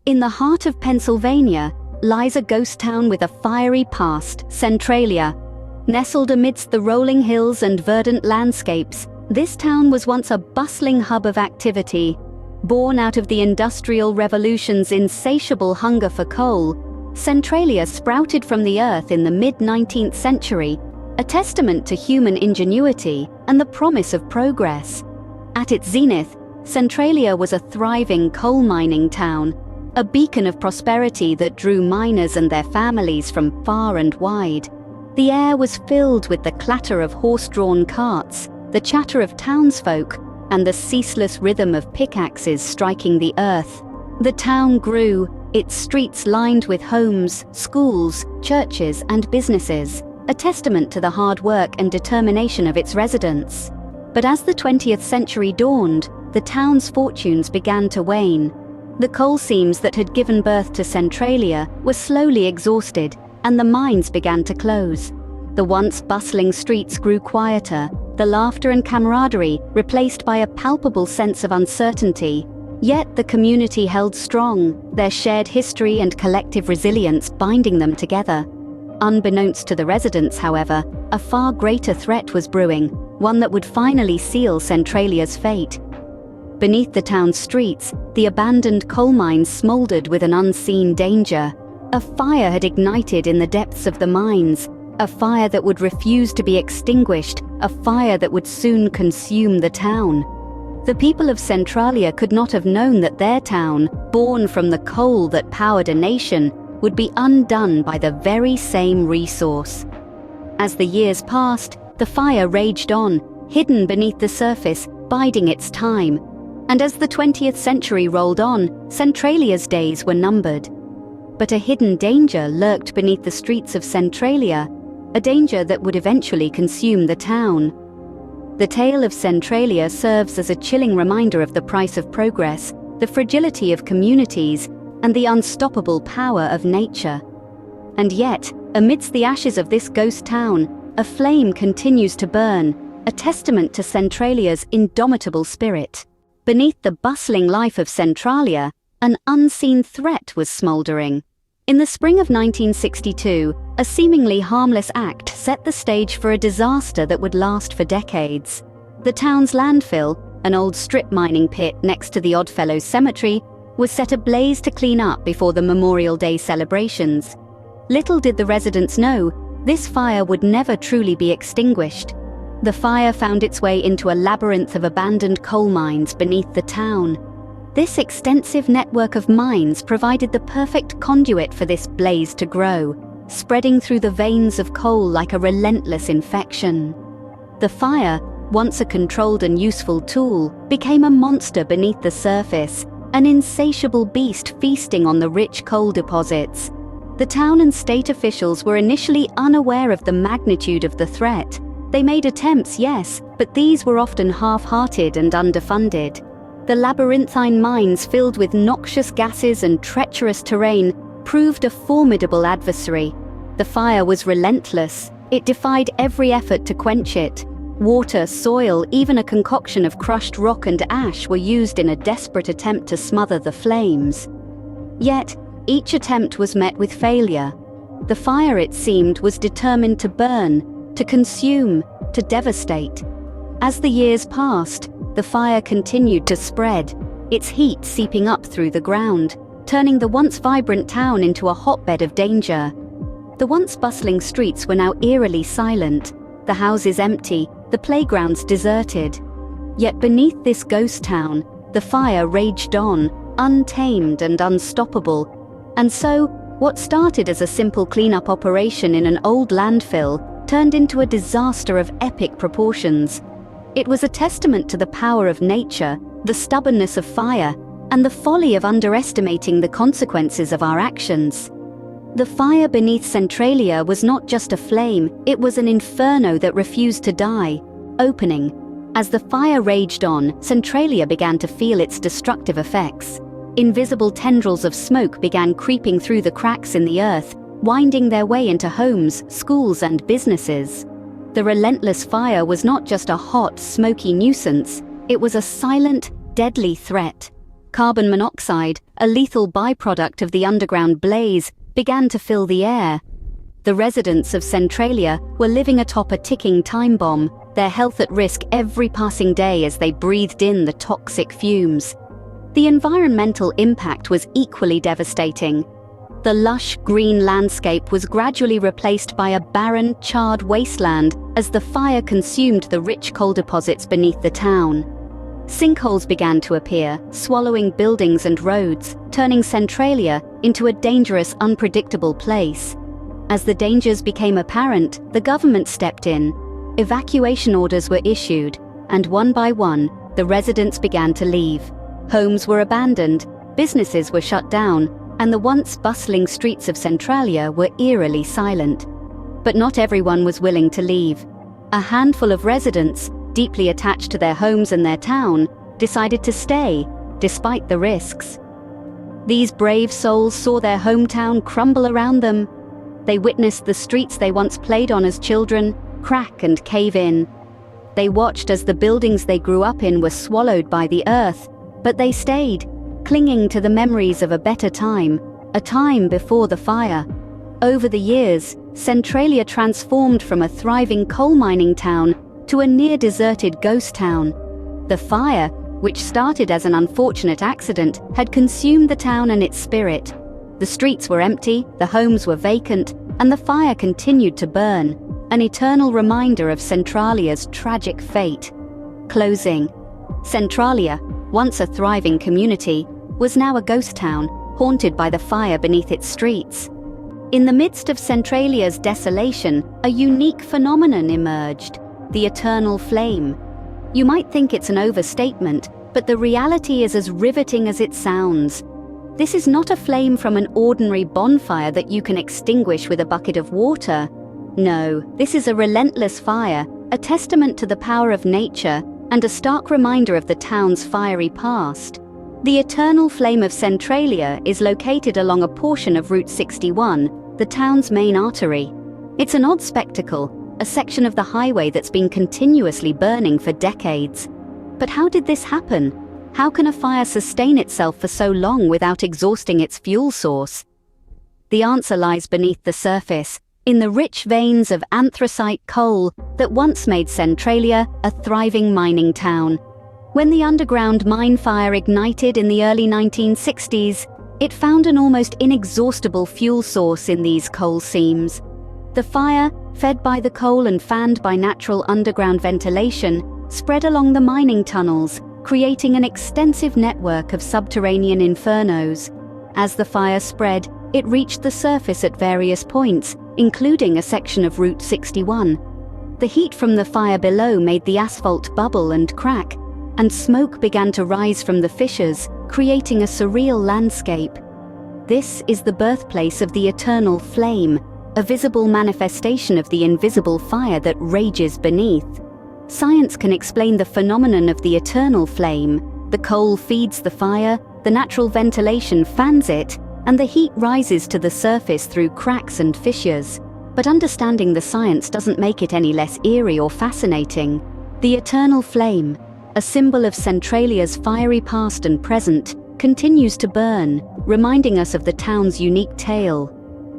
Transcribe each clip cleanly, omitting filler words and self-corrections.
In the heart of Pennsylvania lies a ghost town with a fiery past, Centralia. Nestled amidst the rolling hills and verdant landscapes, this town was once a bustling hub of activity. Born out of the Industrial Revolution's insatiable hunger for coal, Centralia sprouted from the earth in the mid-19th century, a testament to human ingenuity and the promise of progress. At its zenith, Centralia was a thriving coal mining town, a beacon of prosperity that drew miners and their families from far and wide. The air was filled with the clatter of horse-drawn carts, the chatter of townsfolk, and the ceaseless rhythm of pickaxes striking the earth. The town grew, its streets lined with homes, schools, churches, and businesses, a testament to the hard work and determination of its residents. But as the 20th century dawned, the town's fortunes began to wane. The coal seams that had given birth to Centralia were slowly exhausted, and the mines began to close. The once bustling streets grew quieter, the laughter and camaraderie replaced by a palpable sense of uncertainty. Yet the community held strong, their shared history and collective resilience binding them together. Unbeknownst to the residents, however, a far greater threat was brewing, one that would finally seal Centralia's fate. Beneath the town's streets, the abandoned coal mines smoldered with an unseen danger. A fire had ignited in the depths of the mines, a fire that would refuse to be extinguished, a fire that would soon consume the town. The people of Centralia could not have known that their town, born from the coal that powered a nation, would be undone by the very same resource. As the years passed, the fire raged on, hidden beneath the surface, biding its time. And as the 20th century rolled on, Centralia's days were numbered. But a hidden danger lurked beneath the streets of Centralia, a danger that would eventually consume the town. The tale of Centralia serves as a chilling reminder of the price of progress, the fragility of communities, and the unstoppable power of nature. And yet, amidst the ashes of this ghost town, a flame continues to burn, a testament to Centralia's indomitable spirit. Beneath the bustling life of Centralia, an unseen threat was smoldering. In the spring of 1962, a seemingly harmless act set the stage for a disaster that would last for decades. The town's landfill, an old strip mining pit next to the Oddfellows Cemetery, was set ablaze to clean up before the Memorial Day celebrations. Little did the residents know, this fire would never truly be extinguished. The fire found its way into a labyrinth of abandoned coal mines beneath the town. This extensive network of mines provided the perfect conduit for this blaze to grow, spreading through the veins of coal like a relentless infection. The fire, once a controlled and useful tool, became a monster beneath the surface, an insatiable beast feasting on the rich coal deposits. The town and state officials were initially unaware of the magnitude of the threat. They made attempts, yes, but these were often half-hearted and underfunded. The labyrinthine mines filled with noxious gases and treacherous terrain proved a formidable adversary. The fire was relentless. It defied every effort to quench it. Water, soil, even a concoction of crushed rock and ash were used in a desperate attempt to smother the flames. Yet, each attempt was met with failure. The fire, it seemed, was determined to burn, to consume, to devastate. As the years passed, the fire continued to spread, its heat seeping up through the ground, turning the once vibrant town into a hotbed of danger. The once bustling streets were now eerily silent, the houses empty, the playgrounds deserted. Yet beneath this ghost town, the fire raged on, untamed and unstoppable. And so, what started as a simple cleanup operation in an old landfill turned into a disaster of epic proportions. It was a testament to the power of nature, the stubbornness of fire, and the folly of underestimating the consequences of our actions. The fire beneath Centralia was not just a flame, it was an inferno that refused to die. Opening. As the fire raged on, Centralia began to feel its destructive effects. Invisible tendrils of smoke began creeping through the cracks in the earth, winding their way into homes, schools, and businesses. The relentless fire was not just a hot, smoky nuisance, it was a silent, deadly threat. Carbon monoxide, a lethal byproduct of the underground blaze, began to fill the air. The residents of Centralia were living atop a ticking time bomb, their health at risk every passing day as they breathed in the toxic fumes. The environmental impact was equally devastating. The lush green landscape was gradually replaced by a barren, charred wasteland as the fire consumed the rich coal deposits beneath the town. Sinkholes began to appear, swallowing buildings and roads, turning Centralia into a dangerous, unpredictable place. As the dangers became apparent, the government stepped in. Evacuation orders were issued, and one by one, the residents began to leave. Homes were abandoned, businesses were shut down, and the once bustling streets of Centralia were eerily silent. But not everyone was willing to leave. A handful of residents, deeply attached to their homes and their town, decided to stay, despite the risks. These brave souls saw their hometown crumble around them. They witnessed the streets they once played on as children crack and cave in. They watched as the buildings they grew up in were swallowed by the earth, but they stayed, clinging to the memories of a better time, a time before the fire. Over the years, Centralia transformed from a thriving coal mining town to a near-deserted ghost town. The fire, which started as an unfortunate accident, had consumed the town and its spirit. The streets were empty, the homes were vacant, and the fire continued to burn, an eternal reminder of Centralia's tragic fate. Closing. Centralia, once a thriving community, was now a ghost town, haunted by the fire beneath its streets. In the midst of Centralia's desolation, a unique phenomenon emerged: the eternal flame. You might think it's an overstatement, but the reality is as riveting as it sounds. This is not a flame from an ordinary bonfire that you can extinguish with a bucket of water. No, this is a relentless fire, a testament to the power of nature, and a stark reminder of the town's fiery past. The eternal flame of Centralia is located along a portion of Route 61, the town's main artery. It's an odd spectacle, a section of the highway that's been continuously burning for decades. But how did this happen? How can a fire sustain itself for so long without exhausting its fuel source? The answer lies beneath the surface, in the rich veins of anthracite coal that once made Centralia a thriving mining town. When the underground mine fire ignited in the early 1960s, it found an almost inexhaustible fuel source in these coal seams. The fire, fed by the coal and fanned by natural underground ventilation, spread along the mining tunnels, creating an extensive network of subterranean infernos. As the fire spread, it reached the surface at various points, including a section of Route 61. The heat from the fire below made the asphalt bubble and crack, and smoke began to rise from the fissures, creating a surreal landscape. This is the birthplace of the eternal flame, a visible manifestation of the invisible fire that rages beneath. Science can explain the phenomenon of the eternal flame. The coal feeds the fire, the natural ventilation fans it, and the heat rises to the surface through cracks and fissures. But understanding the science doesn't make it any less eerie or fascinating. The eternal flame, a symbol of Centralia's fiery past and present, continues to burn, reminding us of the town's unique tale.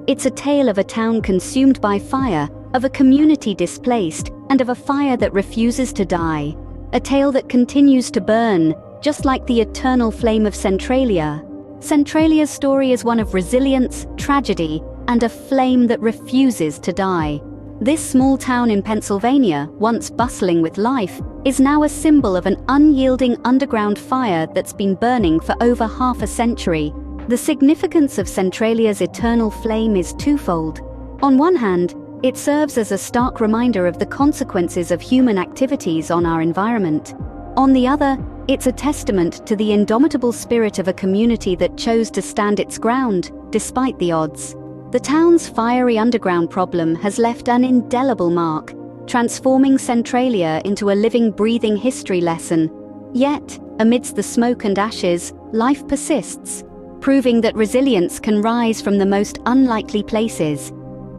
It's a tale of a town consumed by fire, of a community displaced, and of a fire that refuses to die. A tale that continues to burn, just like the eternal flame of Centralia. Centralia's story is one of resilience, tragedy, and a flame that refuses to die. This small town in Pennsylvania, once bustling with life, is now a symbol of an unyielding underground fire that's been burning for over half a century. The significance of Centralia's eternal flame is twofold. On one hand, it serves as a stark reminder of the consequences of human activities on our environment. On the other, it's a testament to the indomitable spirit of a community that chose to stand its ground, despite the odds. The town's fiery underground problem has left an indelible mark, transforming Centralia into a living, breathing history lesson. Yet, amidst the smoke and ashes, life persists, proving that resilience can rise from the most unlikely places.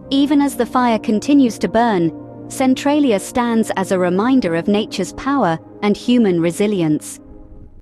Even as the fire continues to burn, Centralia stands as a reminder of nature's power and human resilience.